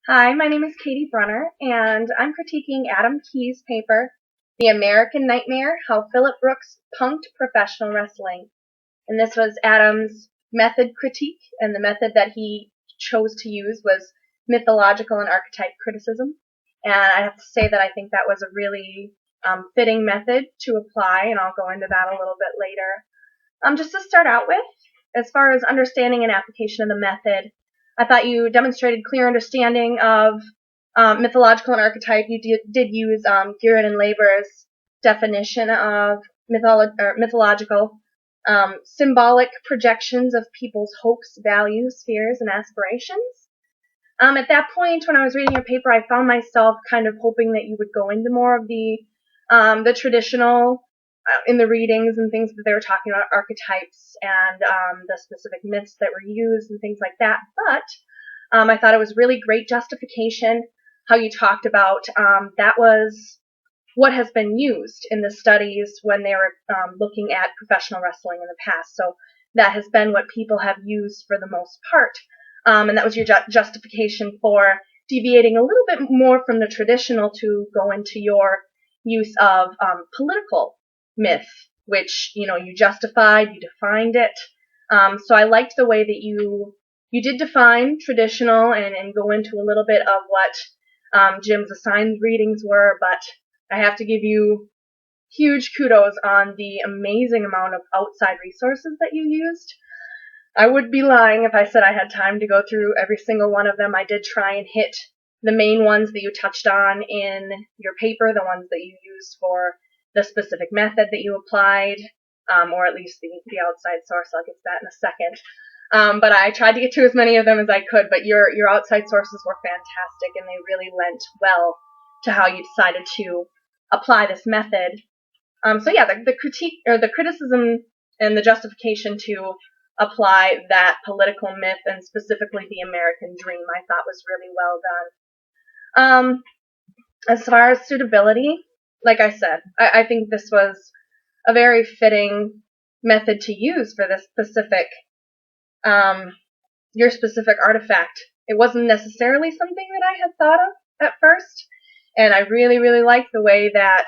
Hi, my name is Katie Brunner, and I'm critiquing Adam Key's paper, The American Nightmare, How Phillip Brooks Punked Professional Wrestling. And this was Adam's method critique, and the method that he chose to use was mythological and archetype criticism. And I have to say that I think that was a really fitting method to apply, and I'll go into that a little bit later. Just to start out with, as far as understanding and application of the method, I thought you demonstrated clear understanding of mythological and archetype. You did use Guerin and Labor's definition of mythological, symbolic projections of people's hopes, values, fears, and aspirations. At that point, when I was reading your paper, I found myself kind of hoping that you would go into more of the traditional in the readings and things that they were talking about, archetypes and the specific myths that were used and things like that. But I thought it was really great justification how you talked about that was what has been used in the studies when they were looking at professional wrestling in the past. So that has been what people have used for the most part. And that was your justification for deviating a little bit more from the traditional to go into your use of political myth, which, you justified, you defined it. So I liked the way that you did define traditional and go into a little bit of what Jim's assigned readings were, but I have to give you huge kudos on the amazing amount of outside resources that you used. I would be lying if I said I had time to go through every single one of them. I did try and hit the main ones that you touched on in your paper, the ones that you used for the specific method that you applied, or at least the outside source. I'll get to that in a second. But I tried to get to as many of them as I could, but your outside sources were fantastic, and they really lent well to how you decided to apply this method. So yeah, the critique or the criticism and the justification to apply that political myth and specifically the American dream, I thought was really well done. As far as suitability, like I said, I think this was a very fitting method to use for this specific, your specific artifact. It wasn't necessarily something that I had thought of at first, and I really, really liked the way that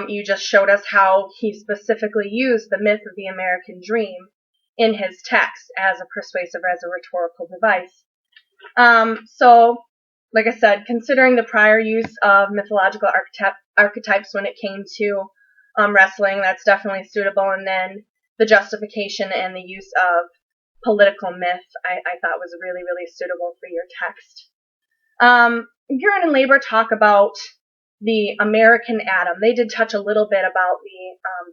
you just showed us how he specifically used the myth of the American dream in his text as a persuasive, as a rhetorical device. So, like I said, considering the prior use of mythological archetypes when it came to wrestling, that's definitely suitable. And then the justification and the use of political myth, I thought was really, really suitable for your text. Guerin and Labor talk about the American Adam. They did touch a little bit about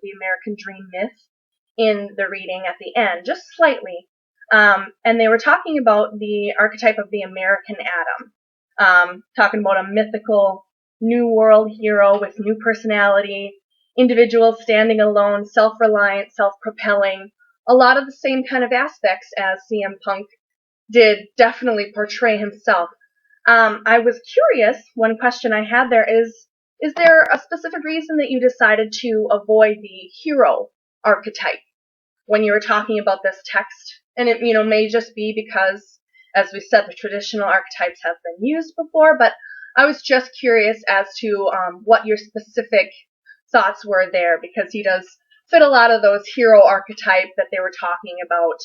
the American dream myth in the reading at the end, just slightly. And they were talking about the archetype of the American Adam, talking about a mythical new world hero with new personality, individual standing alone, self-reliant, self-propelling, a lot of the same kind of aspects as CM Punk did definitely portray himself. I was curious, one question I had there is there a specific reason that you decided to avoid the hero archetype when you were talking about this text? And it, may just be because, as we said, the traditional archetypes have been used before, but I was just curious as to what your specific thoughts were there, because he does fit a lot of those hero archetype that they were talking about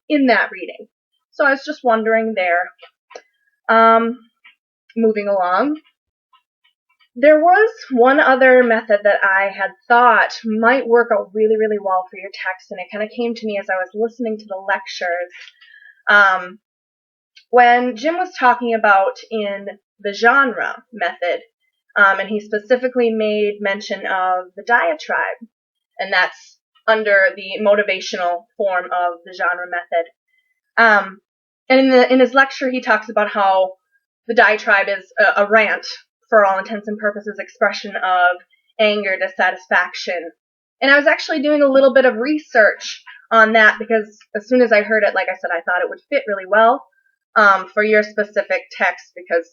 in that reading. So I was just wondering there. Moving along. There was one other method that I had thought might work out really, really well for your text, and it kind of came to me as I was listening to the lectures. When Jim was talking about in the genre method, and he specifically made mention of the diatribe, and that's under the motivational form of the genre method. And in his lecture, he talks about how the diatribe is a rant, for all intents and purposes, expression of anger, dissatisfaction. And I was actually doing a little bit of research on that because as soon as I heard it, like I said, I thought it would fit really well for your specific text, because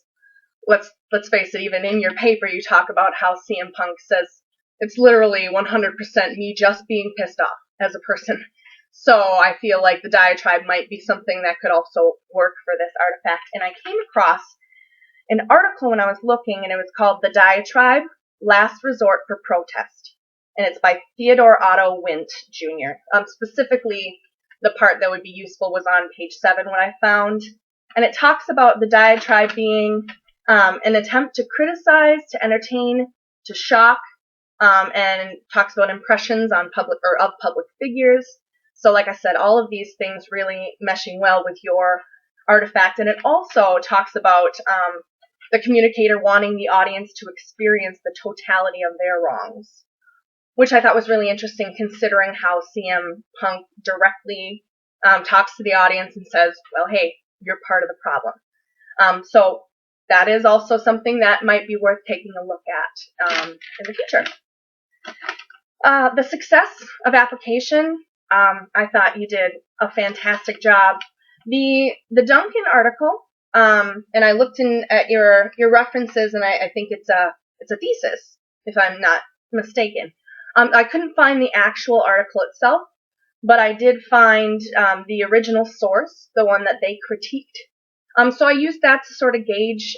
let's face it, even in your paper you talk about how CM Punk says it's literally 100% me just being pissed off as a person. So I feel like the diatribe might be something that could also work for this artifact. And I came across an article when I was looking, and it was called The Diatribe, Last Resort for Protest. And it's by Theodore Otto Wint, Jr. Specifically, the part that would be useful was on page 7 when I found. And it talks about the diatribe being an attempt to criticize, to entertain, to shock, and talks about impressions on public or of public figures. So like I said, all of these things really meshing well with your artifact. And it also talks about the communicator wanting the audience to experience the totality of their wrongs, which I thought was really interesting considering how CM Punk directly talks to the audience and says, well, hey, you're part of the problem. So that is also something that might be worth taking a look at in the future. The success of application, I thought you did a fantastic job. The Duncan article, and I looked at your references, and I think it's a thesis, if I'm not mistaken. I couldn't find the actual article itself, but I did find the original source, the one that they critiqued. So I used that to sort of gauge,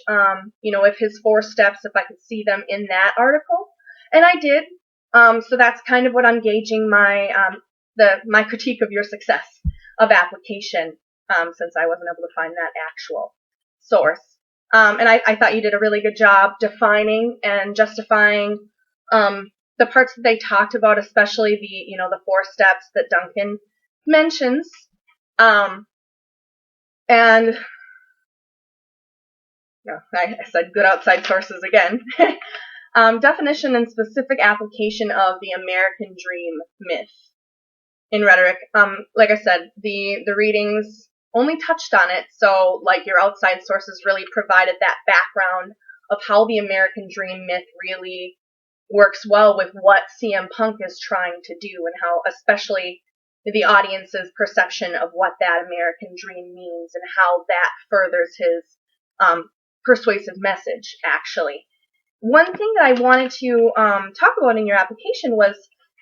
if his 4 steps, if I could see them in that article, and I did. So that's kind of what I'm gauging my critique of your success of application, since I wasn't able to find that actual source. And I thought you did a really good job defining and justifying the parts that they talked about, especially the 4 steps that Duncan mentions. And I said good outside sources again. Definition and specific application of the American dream myth in rhetoric. Like I said, the readings only touched on it, so like your outside sources really provided that background of how the American dream myth really works well with what CM Punk is trying to do, and how especially the audience's perception of what that American dream means and how that furthers his persuasive message, actually. One thing that I wanted to talk about in your application was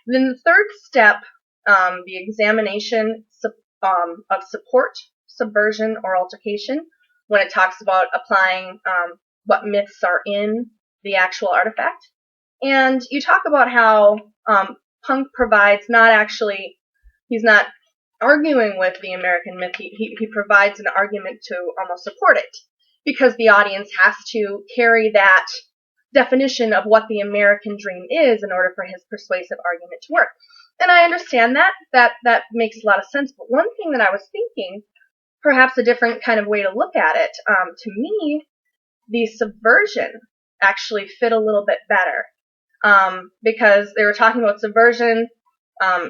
in the 3rd step, the examination of support, subversion, or altercation, when it talks about applying what myths are in the actual artifact. And you talk about how Punk provides he's not arguing with the American myth, he provides an argument to almost support it, because the audience has to carry that definition of what the American dream is in order for his persuasive argument to work. And I understand that makes a lot of sense. But one thing that I was thinking, perhaps a different kind of way to look at it, to me, the subversion actually fit a little bit better, because they were talking about subversion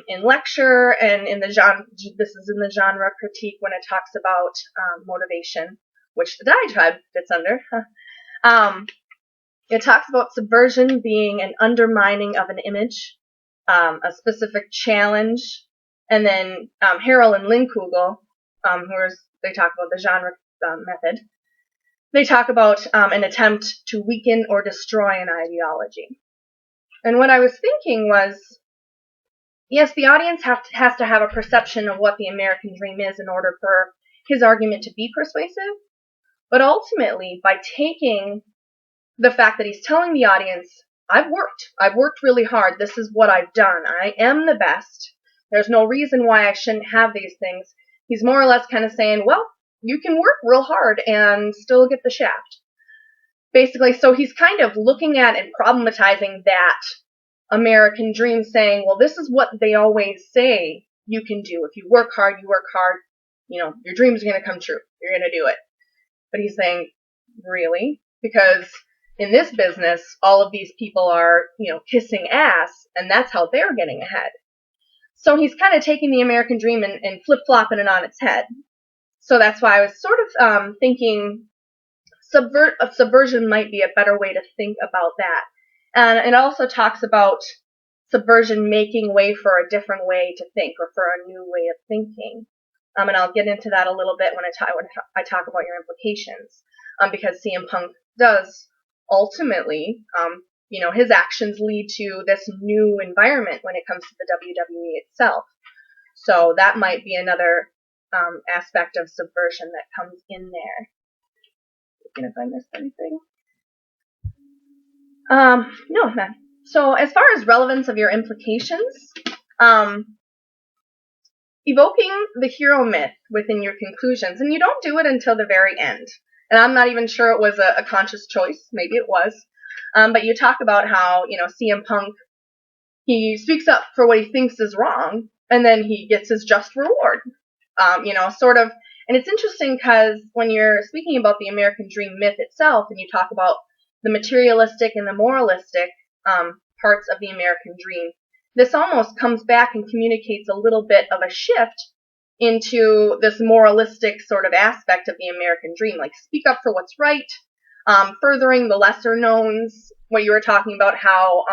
in lecture and in the genre. This is in the genre critique when it talks about motivation, which the diatribe fits under. It talks about subversion being an undermining of an image, a specific challenge, and then Harrell and Linkugel, they talk about the genre method. They talk about an attempt to weaken or destroy an ideology. And what I was thinking was, yes, the audience has to have a perception of what the American dream is in order for his argument to be persuasive, but ultimately, by taking the fact that he's telling the audience, I've worked really hard, this is what I've done, I am the best, there's no reason why I shouldn't have these things, he's more or less kind of saying, well, you can work real hard and still get the shaft. Basically, so he's kind of looking at and problematizing that American dream, saying, well, this is what they always say you can do. If you work hard, your dreams are going to come true. You're going to do it. But he's saying, really? Because in this business, all of these people are, kissing ass, and that's how they're getting ahead. So he's kind of taking the American dream and flip-flopping it on its head. So that's why I was sort of thinking subversion might be a better way to think about that. And it also talks about subversion making way for a different way to think, or for a new way of thinking. And I'll get into that a little bit when I talk about your implications, because CM Punk does ultimately, his actions lead to this new environment when it comes to the WWE itself. So that might be another aspect of subversion that comes in there. Looking if I missed anything. No, man. So as far as relevance of your implications, evoking the hero myth within your conclusions, and you don't do it until the very end. And I'm not even sure it was a conscious choice. Maybe it was. But you talk about how, CM Punk, he speaks up for what he thinks is wrong, and then he gets his just reward. Sort of. And it's interesting because when you're speaking about the American dream myth itself, and you talk about the materialistic and the moralistic parts of the American dream, this almost comes back and communicates a little bit of a shift into this moralistic sort of aspect of the American dream, like speak up for what's right, furthering the lesser knowns, what you were talking about, how,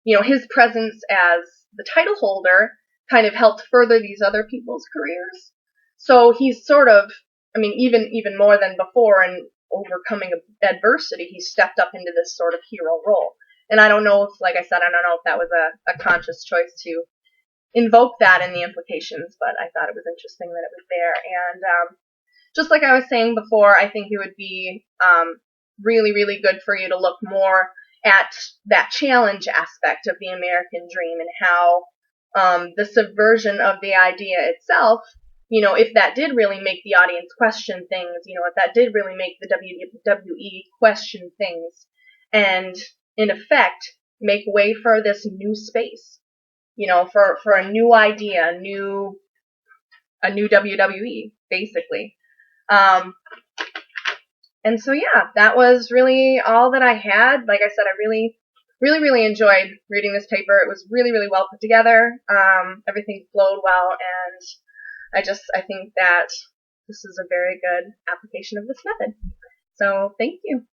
his presence as the title holder kind of helped further these other people's careers. So he's sort of, even more than before, and overcoming adversity, he stepped up into this sort of hero role. And I don't know if, like I said, I don't know if that was a conscious choice to invoke that in the implications, but I thought it was interesting that it was there. And just like I was saying before, I think it would be really, really good for you to look more at that challenge aspect of the American dream and how the subversion of the idea itself, if that did really make the audience question things, if that did really make the WWE question things, and in effect make way for this new space, for a new idea, a new WWE, basically. And so, yeah, that was really all that I had. Like I said, I really, really, really enjoyed reading this paper. It was really, really well put together. Everything flowed well, and I think that this is a very good application of this method. So, thank you.